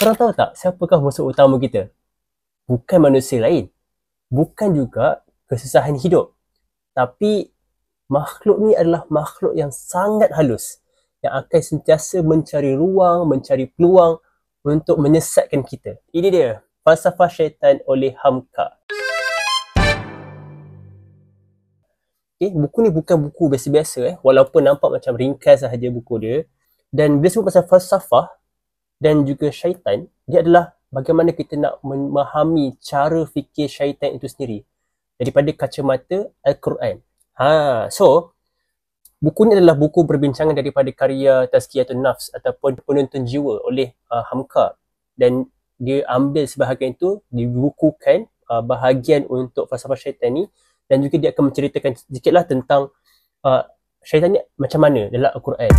Korang tahu tak siapakah musuh utama kita? Bukan manusia lain. Bukan juga kesusahan hidup. Tapi makhluk ni adalah makhluk yang sangat halus. Yang akan sentiasa mencari ruang, mencari peluang untuk menyesatkan kita. Ini dia, Falsafah Syaitan oleh Hamka. Okay, buku ni bukan buku biasa-biasa walaupun nampak macam ringkas sahaja buku dia. Dan bila sebut pasal falsafah dan juga syaitan, dia adalah bagaimana kita nak memahami cara fikir syaitan itu sendiri daripada kacamata Al-Quran. So buku ni adalah buku perbincangan daripada karya Tazkiyatun Nafs ataupun Penuntun Jiwa oleh Hamka, dan dia ambil sebahagian itu, dibukukan bahagian untuk falsafah syaitan ni, dan juga dia akan menceritakan sedikitlah tentang syaitan ni macam mana dalam Al-Quran.